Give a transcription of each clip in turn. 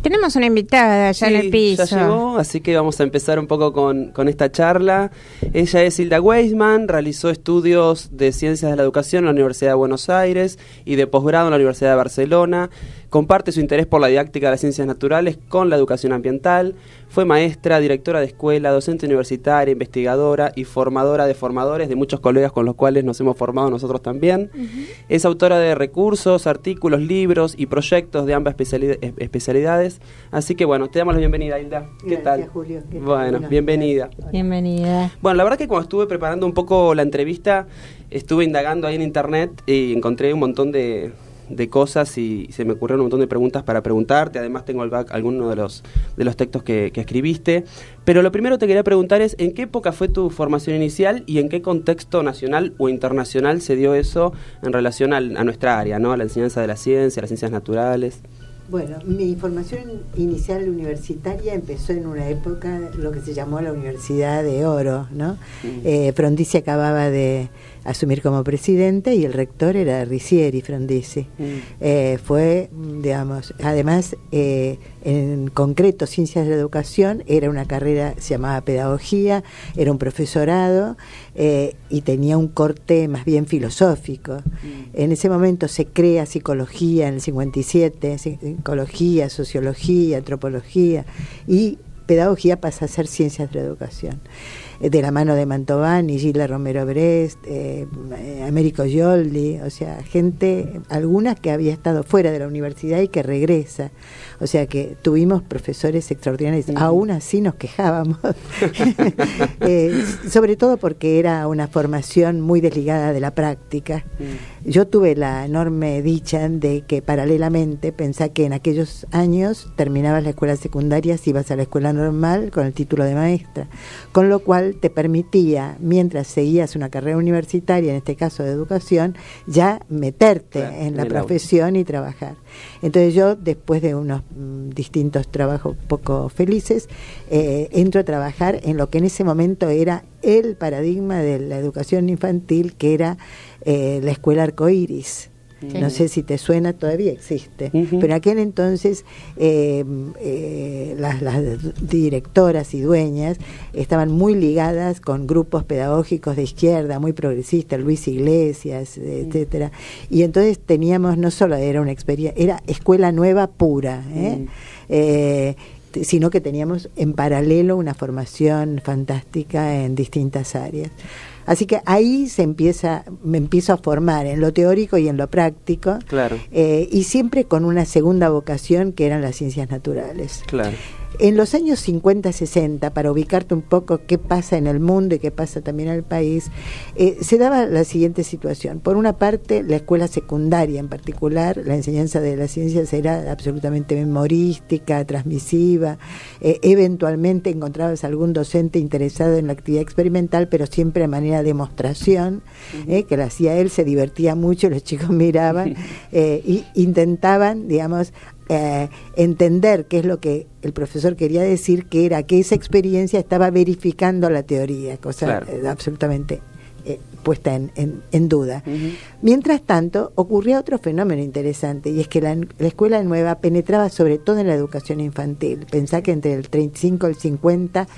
Tenemos una invitada ya en el piso. Ya llegó, así que vamos a empezar un poco con esta charla. Ella es Hilda Weissman, realizó estudios de Ciencias de la Educación en la Universidad de Buenos Aires y de posgrado en la Universidad de Barcelona. Comparte su interés por la didáctica de las ciencias naturales con la educación ambiental. Fue maestra, directora de escuela, docente universitaria, investigadora y formadora de formadores de muchos colegas con los cuales nos hemos formado nosotros también. Es autora de recursos, artículos, libros y proyectos de ambas especialidades. Así que bueno, te damos la bienvenida, Hilda. ¿Qué tal? Julio. Bueno, bienvenida. Bienvenida. Bueno, la verdad que cuando estuve preparando un poco la entrevista, estuve indagando ahí en internet y encontré un montón de cosas y se me ocurrieron un montón de preguntas para preguntarte. Además tengo algunos de los textos que escribiste. Pero lo primero que te quería preguntar es ¿en qué época fue tu formación inicial y en qué contexto nacional o internacional se dio eso en relación a nuestra área, ¿no? A la enseñanza de la ciencia, las ciencias naturales? Bueno, mi formación inicial universitaria empezó en una época, lo que se llamó la Universidad de Oro, ¿no? Frondizi acababa de asumir como presidente y el rector era Ricieri Frondizi. Fue, digamos, además, en concreto, Ciencias de la Educación era una carrera, se llamaba Pedagogía, era un profesorado y tenía un corte más bien filosófico. En ese momento se crea Psicología en el 57, Psicología, Sociología, Antropología, y Pedagogía pasa a ser Ciencias de la Educación. De la mano de Mantovani, Gilda Romero Brest, Américo Gioldi, o sea, gente, algunas que había estado fuera de la universidad y que regresa. O sea que tuvimos profesores extraordinarios, aún así nos quejábamos, sobre todo porque era una formación muy desligada de la práctica. Yo tuve la enorme dicha de que paralelamente pensé que en aquellos años terminabas la escuela secundaria, si ibas a la escuela normal con el título de maestra, con lo cual te permitía, mientras seguías una carrera universitaria, en este caso de educación, ya meterte en la profesión y trabajar. Entonces yo, después de unos distintos trabajos poco felices, entro a trabajar en lo que en ese momento era el paradigma de la educación infantil, que era la escuela Arcoíris. No sé si te suena, todavía existe, pero en aquel entonces las directoras y dueñas estaban muy ligadas con grupos pedagógicos de izquierda, muy progresistas, Luis Iglesias, etcétera, y entonces teníamos, no solo era una experiencia, era escuela nueva pura, sino que teníamos en paralelo una formación fantástica en distintas áreas. Así que ahí me empiezo a formar en lo teórico y en lo práctico, claro. Y siempre con una segunda vocación que eran las ciencias naturales. Claro. En los años 50-60, para ubicarte un poco qué pasa en el mundo y qué pasa también en el país, se daba la siguiente situación. Por una parte, la escuela secundaria en particular, la enseñanza de las ciencias era absolutamente memorística, transmisiva. Eventualmente encontrabas algún docente interesado en la actividad experimental, pero siempre de manera de demostración, que la hacía él, se divertía mucho, los chicos miraban y intentaban, digamos, entender qué es lo que el profesor quería decir, que era que esa experiencia estaba verificando la teoría, cosa absolutamente puesta en duda. Mientras tanto, ocurría otro fenómeno interesante, y es que la escuela nueva penetraba sobre todo en la educación infantil. Pensá que entre el 35 y el 50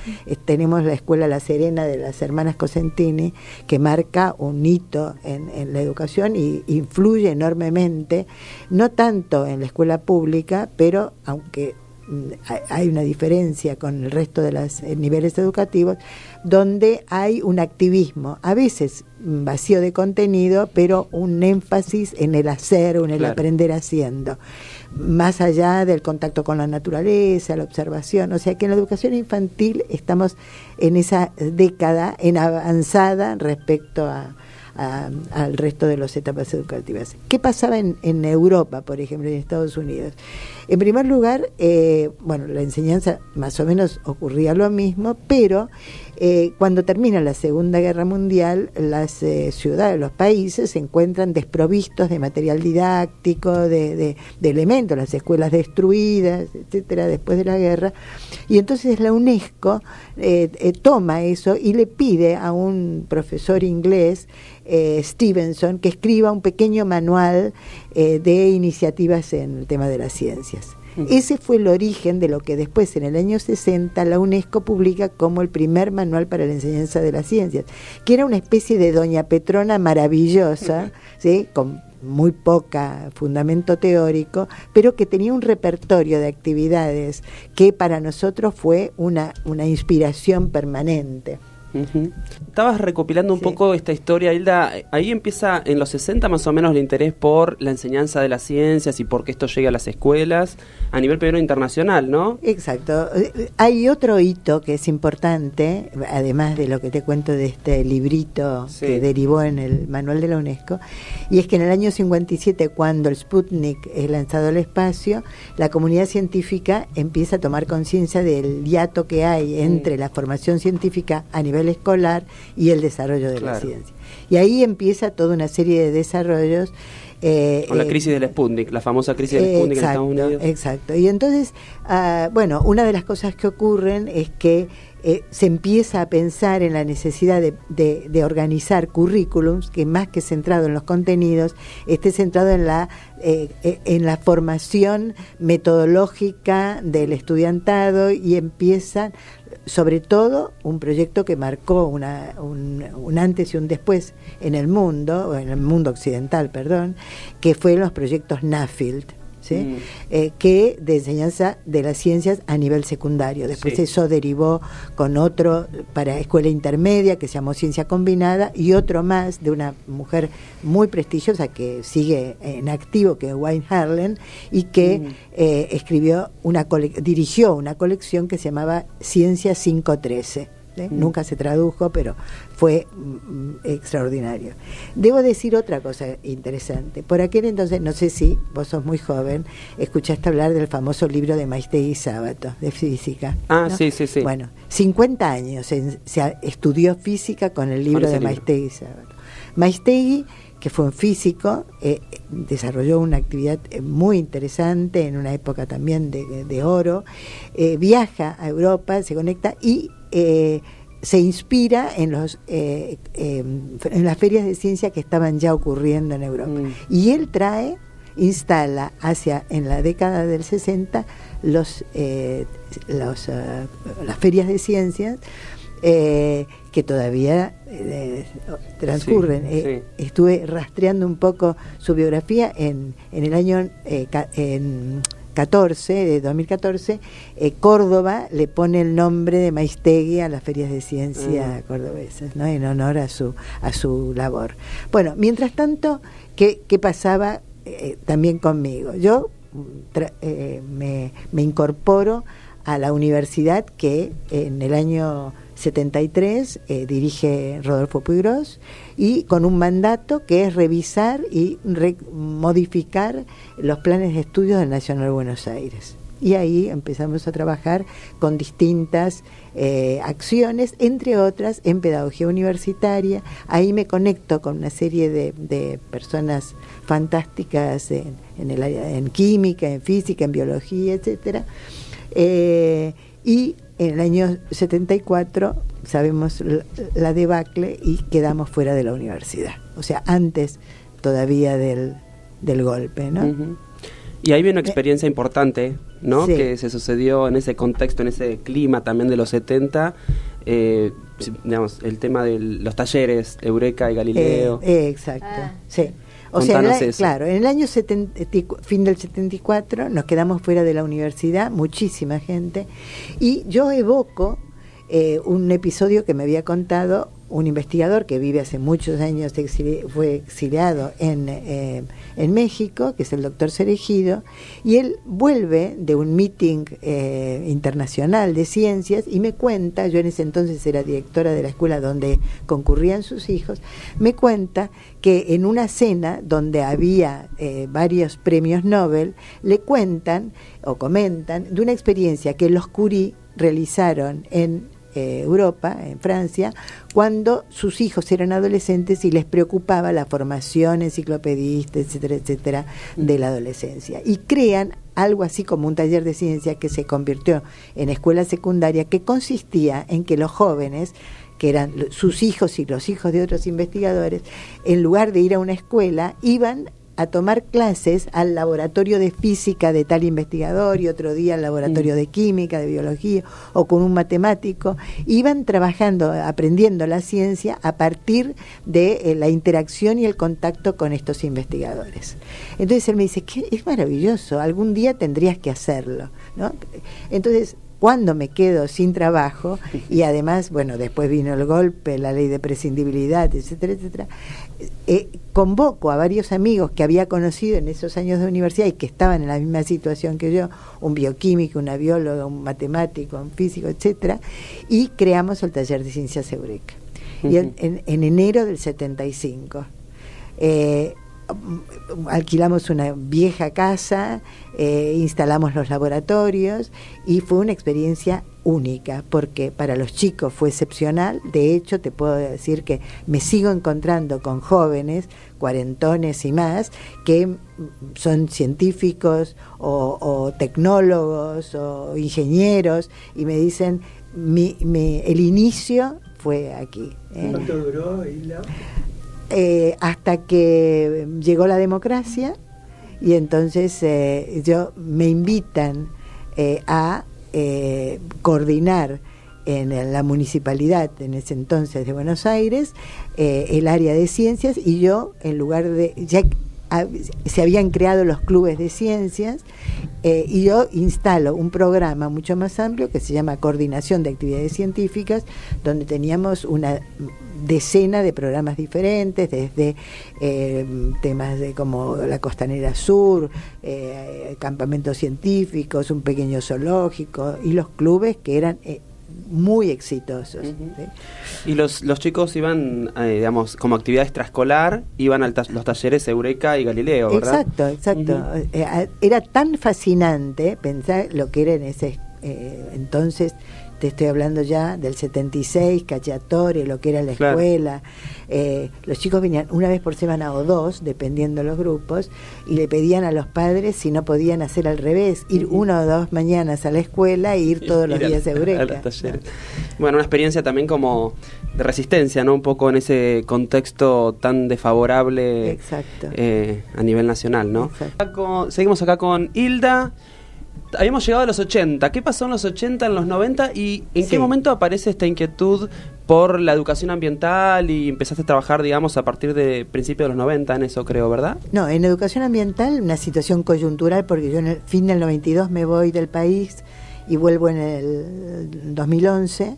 tenemos la escuela La Serena de las hermanas Cosentini, que marca un hito en la educación y influye enormemente, no tanto en la escuela pública, pero aunque hay una diferencia con el resto de los niveles educativos, donde hay un activismo, a veces vacío de contenido, pero un énfasis en el hacer o en el aprender haciendo, más allá del contacto con la naturaleza, la observación. O sea que en la educación infantil estamos en esa década en avanzada respecto al resto de las etapas educativas. ¿Qué pasaba en Europa, por ejemplo, en Estados Unidos? En primer lugar, la enseñanza más o menos ocurría lo mismo, pero cuando termina la Segunda Guerra Mundial, las ciudades, los países se encuentran desprovistos de material didáctico, de elementos, las escuelas destruidas, etcétera, después de la guerra, y entonces la UNESCO toma eso y le pide a un profesor inglés, Stevenson, que escriba un pequeño manual de iniciativas en el tema de las ciencias. Ese fue el origen de lo que después, en el año 60, la UNESCO publica como el primer manual para la enseñanza de las ciencias, que era una especie de Doña Petrona maravillosa, ¿sí?, con muy poca fundamento teórico, pero que tenía un repertorio de actividades que para nosotros fue una inspiración permanente. Estabas recopilando un poco esta historia, Hilda. Ahí empieza en los 60 más o menos el interés por la enseñanza de las ciencias y por que esto llegue a las escuelas a nivel primero internacional, ¿no? Exacto. Hay otro hito que es importante, además de lo que te cuento de este librito que derivó en el manual de la UNESCO, y es que en el año 57, cuando el Sputnik es lanzado al espacio, la comunidad científica empieza a tomar conciencia del hiato que hay entre la formación científica a nivel escolar y el desarrollo de la ciencia. Y ahí empieza toda una serie de desarrollos. Con la crisis del Sputnik, la famosa crisis del Sputnik en Estados Unidos. Exacto. Y entonces, una de las cosas que ocurren es que se empieza a pensar en la necesidad de organizar currículums que, más que centrado en los contenidos, esté centrado en la formación metodológica del estudiantado, y empiezan, sobre todo, un proyecto que marcó un antes y un después en el mundo occidental, que fueron los proyectos Nuffield, ¿sí? Que de enseñanza de las ciencias a nivel secundario. Después eso derivó con otro para escuela intermedia que se llamó Ciencia Combinada, y otro más de una mujer muy prestigiosa que sigue en activo, que es Wayne Harlan, y que dirigió una colección que se llamaba Ciencia 513. Nunca se tradujo, pero fue extraordinario. Debo decir otra cosa interesante. Por aquel entonces, no sé si vos sos muy joven, escuchaste hablar del famoso libro de Maistegui Sábato, de física. ¿No? Sí. Bueno, 50 años se estudió física con el libro de Maistegui Sábato. Maistegui, que fue un físico, desarrolló una actividad muy interesante en una época también de oro, viaja a Europa, se conecta y se inspira en las ferias de ciencia que estaban ya ocurriendo en Europa. Y él instala en la década del 60 las ferias de ciencias, que todavía transcurren. Estuve rastreando un poco su biografía en el año 2014, Córdoba le pone el nombre de Maistegui a las ferias de ciencia cordobesas, ¿no?, en honor a su labor. Bueno, mientras tanto, ¿qué pasaba también conmigo? Yo me incorporo a la universidad que en el año 73 dirige Rodolfo Puigros, y con un mandato que es revisar y modificar los planes de estudios del Nacional Buenos Aires. Y ahí empezamos a trabajar con distintas acciones, entre otras en pedagogía universitaria. Ahí me conecto con una serie de personas fantásticas en química, en física, en biología, etcétera. Y en el año 74 sabemos la debacle y quedamos fuera de la universidad. O sea, antes todavía del golpe, ¿no? Y ahí viene una experiencia importante, ¿no? Que se sucedió en ese contexto, en ese clima también de los 70, digamos, el tema de los talleres Eureka y Galileo. Exacto, sí. O sea, en el año fin del 74 nos quedamos fuera de la universidad, muchísima gente, y yo evoco un episodio que me había contado un investigador que vive hace muchos años, fue exiliado en México, que es el doctor Cerejido, y él vuelve de un meeting internacional de ciencias y me cuenta, yo en ese entonces era directora de la escuela donde concurrían sus hijos, me cuenta que en una cena donde había varios premios Nobel, le cuentan o comentan de una experiencia que los Curie realizaron en Europa, en Francia, cuando sus hijos eran adolescentes y les preocupaba la formación enciclopedista, etcétera, etcétera, de la adolescencia. Y crean algo así como un taller de ciencia que se convirtió en escuela secundaria, que consistía en que los jóvenes, que eran sus hijos y los hijos de otros investigadores, en lugar de ir a una escuela, iban a tomar clases al laboratorio de física de tal investigador y otro día al laboratorio de química, de biología, o con un matemático. Iban trabajando, aprendiendo la ciencia a partir de la interacción y el contacto con estos investigadores. Entonces él me dice, que es maravilloso, algún día tendrías que hacerlo, ¿no? Entonces, cuando me quedo sin trabajo, y además, bueno, después vino el golpe, la ley de prescindibilidad, etcétera, etcétera, convoco a varios amigos que había conocido en esos años de universidad y que estaban en la misma situación que yo, un bioquímico, una bióloga, un matemático, un físico, etcétera, y creamos el taller de Ciencias Eureka. Y en enero del 75. Alquilamos una vieja casa, instalamos los laboratorios y fue una experiencia única, porque para los chicos fue excepcional. De hecho, te puedo decir que me sigo encontrando con jóvenes, cuarentones y más, que son científicos o tecnólogos o ingenieros, y me dicen, el inicio fue aquí. ¿Cuánto duró, Hilda? Hasta que llegó la democracia, y entonces me invitan a coordinar en la municipalidad en ese entonces de Buenos Aires el área de ciencias, y yo, en lugar de, ya se habían creado los clubes de ciencias, y yo instalo un programa mucho más amplio que se llama Coordinación de Actividades Científicas, donde teníamos una decena de programas diferentes, desde temas de como la Costanera Sur, campamentos científicos, un pequeño zoológico, y los clubes que eran muy exitosos. ¿Sí? Y los chicos iban, digamos, como actividad extraescolar, iban a los talleres Eureka y Galileo, ¿verdad? Exacto. Era tan fascinante pensar lo que era en ese entonces. Te estoy hablando ya del 76, Cacciatore, lo que era la escuela. Los chicos venían una vez por semana o dos, dependiendo de los grupos, y le pedían a los padres si no podían hacer al revés, ir una o dos mañanas a la escuela e ir todos los días a Eureka. A los talleres. Bueno, una experiencia también como de resistencia, ¿no? Un poco en ese contexto tan desfavorable. Exacto. A nivel nacional, ¿no? Seguimos acá con Hilda. Habíamos llegado a los 80. ¿Qué pasó en los 80, en los 90? ¿Y en qué momento aparece esta inquietud por la educación ambiental y empezaste a trabajar, digamos, a partir de principios de los 90 en eso, creo, ¿verdad? No, en educación ambiental, una situación coyuntural, porque yo en el fin del 92 me voy del país y vuelvo en el 2011.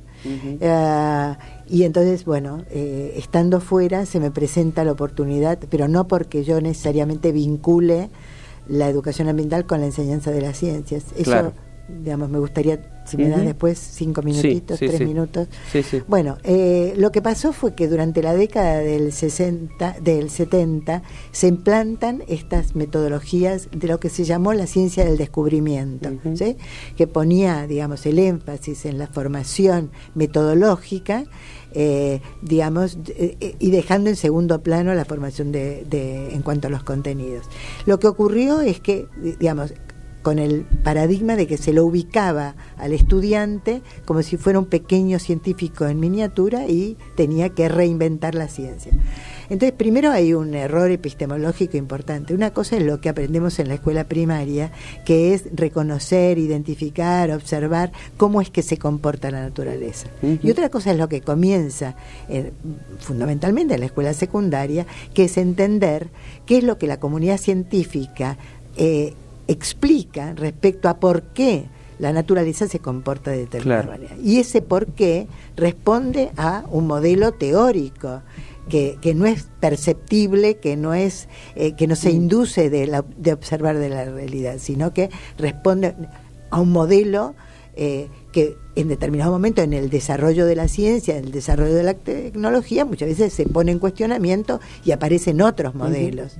Y entonces, bueno, estando fuera se me presenta la oportunidad, pero no porque yo necesariamente vincule la educación ambiental con la enseñanza de las ciencias. Eso, digamos, me gustaría, si me das después 5 minutitos, 3 minutos. Sí. Bueno, lo que pasó fue que durante la década del 70 se implantan estas metodologías de lo que se llamó la ciencia del descubrimiento, ¿sí? Que ponía, digamos, el énfasis en la formación metodológica, digamos, y dejando en segundo plano la formación en cuanto a los contenidos. Lo que ocurrió es que, digamos, con el paradigma de que se lo ubicaba al estudiante como si fuera un pequeño científico en miniatura y tenía que reinventar la ciencia. Entonces, primero hay un error epistemológico importante. Una cosa es lo que aprendemos en la escuela primaria, que es reconocer, identificar, observar cómo es que se comporta la naturaleza. Y otra cosa es lo que comienza fundamentalmente en la escuela secundaria, que es entender qué es lo que la comunidad científica explica respecto a por qué la naturaleza se comporta de determinada manera. Y ese por qué responde a un modelo teórico que no es perceptible, que no es que no se induce de observar de la realidad, sino que responde a un modelo que en determinado momento en el desarrollo de la ciencia, en el desarrollo de la tecnología, muchas veces se pone en cuestionamiento y aparecen otros modelos.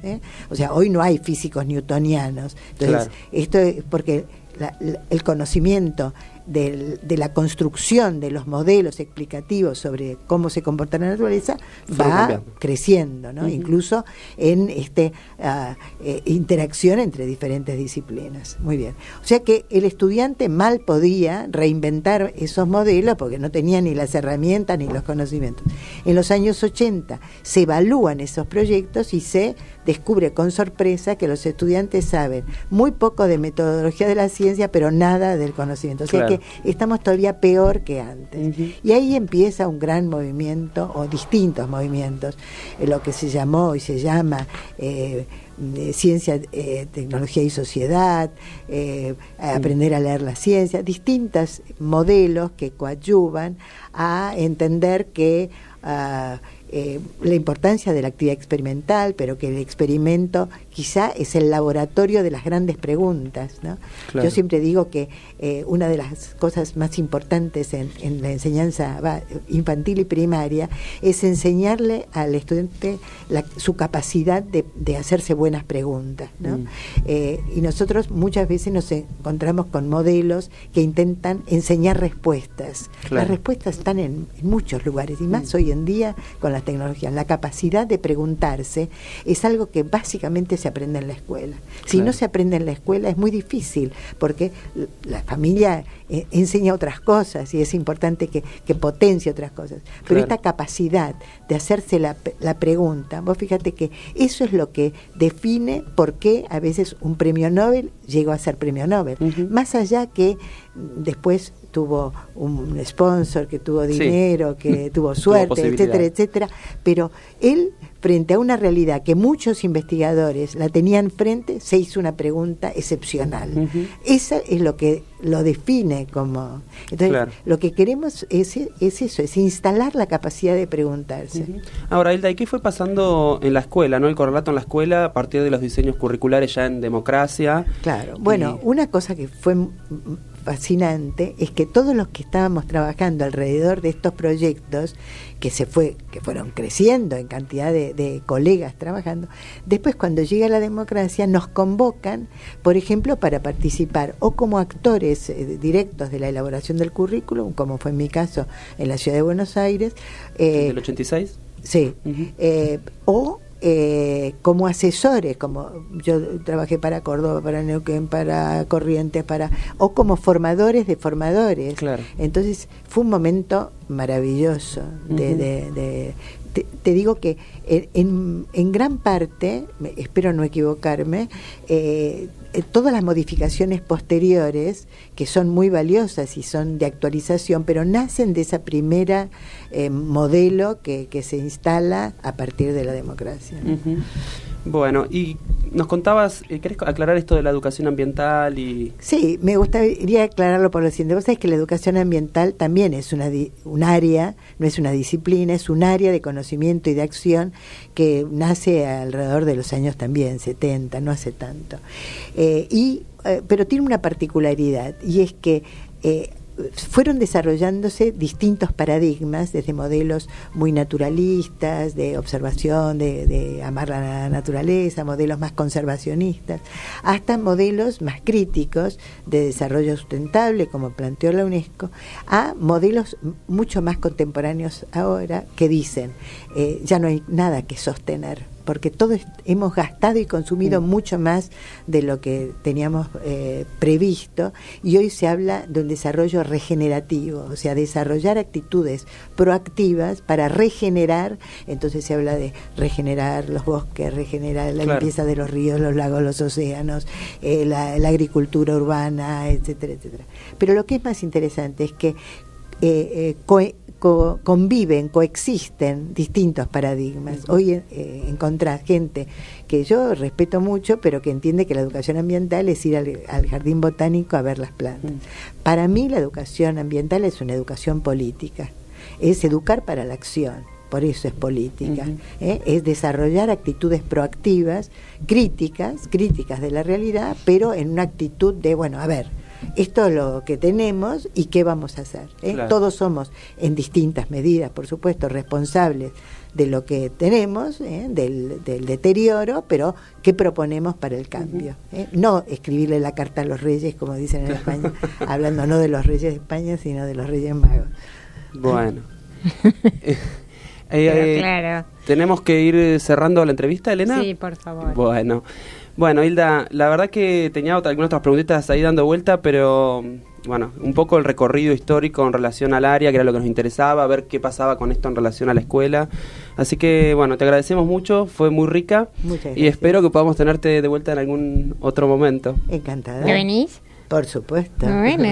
O sea, hoy no hay físicos newtonianos. Entonces, esto es porque el conocimiento de la construcción de los modelos explicativos sobre cómo se comporta la naturaleza va creciendo, ¿no? Incluso en interacción entre diferentes disciplinas. Muy bien. O sea que el estudiante mal podía reinventar esos modelos porque no tenía ni las herramientas ni los conocimientos. En los años 80 se evalúan esos proyectos y se descubre con sorpresa que los estudiantes saben muy poco de metodología de la ciencia, pero nada del conocimiento. O sea que estamos todavía peor que antes. Y ahí empieza un gran movimiento, o distintos movimientos, lo que se llamó y se llama ciencia, tecnología y sociedad, aprender a leer la ciencia, distintos modelos que coadyuvan a entender que la importancia de la actividad experimental, pero que el experimento quizá es el laboratorio de las grandes preguntas, ¿no? Yo siempre digo que una de las cosas más importantes en la enseñanza infantil y primaria es enseñarle al estudiante su capacidad de hacerse buenas preguntas, ¿no? Y nosotros muchas veces nos encontramos con modelos que intentan enseñar respuestas. Las respuestas están en muchos lugares, y más hoy en día con las tecnologías. La capacidad de preguntarse es algo que básicamente se aprende en la escuela. Si no se aprende en la escuela es muy difícil, porque la familia enseña otras cosas y es importante que potencie otras cosas. Pero esta capacidad de hacerse la pregunta, vos fíjate que eso es lo que define por qué a veces un premio Nobel llegó a ser premio Nobel. Más allá que después tuvo un sponsor, que tuvo dinero, que tuvo suerte, etcétera, etcétera, pero él, frente a una realidad que muchos investigadores la tenían frente, se hizo una pregunta excepcional. Esa es lo que lo define como... Entonces, lo que queremos es eso, es instalar la capacidad de preguntarse. Ahora, Hilda, ¿y qué fue pasando en la escuela, no? El correlato en la escuela a partir de los diseños curriculares ya en democracia. Claro, bueno, una cosa que fue fascinante es que todos los que estábamos trabajando alrededor de estos proyectos que fueron creciendo en cantidad de colegas trabajando, después cuando llega la democracia nos convocan, por ejemplo, para participar o como actores directos de la elaboración del currículum, como fue en mi caso en la ciudad de Buenos Aires. ¿Del 86? Sí, o como asesores, como yo trabajé para Córdoba, para Neuquén, para Corrientes, o como formadores de formadores. Entonces fue un momento maravilloso te digo que en gran parte, espero no equivocarme, todas las modificaciones posteriores, que son muy valiosas y son de actualización, pero nacen de esa primera modelo que se instala a partir de la democracia. Bueno, y nos contabas, ¿querés aclarar esto de la educación ambiental? Sí, me gustaría aclararlo por lo siguiente. Vos sabés que la educación ambiental también es un área, no es una disciplina, es un área de conocimiento y de que nace alrededor de los años también 70, no hace tanto. Pero tiene una particularidad, y es que fueron desarrollándose distintos paradigmas, desde modelos muy naturalistas, de observación, de amar la naturaleza, modelos más conservacionistas, hasta modelos más críticos de desarrollo sustentable, como planteó la UNESCO, a modelos mucho más contemporáneos ahora, que dicen, ya no hay nada que sostener, porque todos hemos gastado y consumido mucho más de lo que teníamos previsto, y hoy se habla de un desarrollo regenerativo, o sea, desarrollar actitudes proactivas para regenerar. Entonces se habla de regenerar los bosques, regenerar la limpieza de los ríos, los lagos, los océanos, la agricultura urbana, etcétera, etcétera. Pero lo que es más interesante es que coexisten distintos paradigmas. Hoy encontrás gente que yo respeto mucho, pero que entiende que la educación ambiental es ir al jardín botánico a ver las plantas. Para mí la educación ambiental es una educación política, es educar para la acción. Por eso es política, es desarrollar actitudes proactivas, críticas de la realidad, pero en una actitud de, bueno, a ver, esto es lo que tenemos y qué vamos a hacer. Claro. Todos somos, en distintas medidas, por supuesto, responsables de lo que tenemos, del deterioro, pero ¿qué proponemos para el cambio? No escribirle la carta a los reyes, como dicen en España, hablando no de los reyes de España, sino de los reyes magos. Bueno. Claro. ¿Tenemos que ir cerrando la entrevista, Elena? Sí, por favor. Bueno, Hilda, la verdad que tenía algunas otras preguntitas ahí dando vuelta, pero bueno, un poco el recorrido histórico en relación al área, que era lo que nos interesaba, ver qué pasaba con esto en relación a la escuela. Así que, bueno, te agradecemos mucho, fue muy rica. Muchas gracias. Y espero que podamos tenerte de vuelta en algún otro momento. Encantada. ¿Te venís? Por supuesto. Bueno,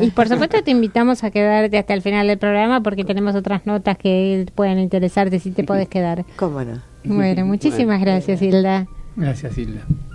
y por supuesto te invitamos a quedarte hasta el final del programa porque tenemos otras notas que pueden interesarte si te podés quedar. ¿Cómo no? Bueno, muchísimas gracias, Hilda. Gracias, Hilda.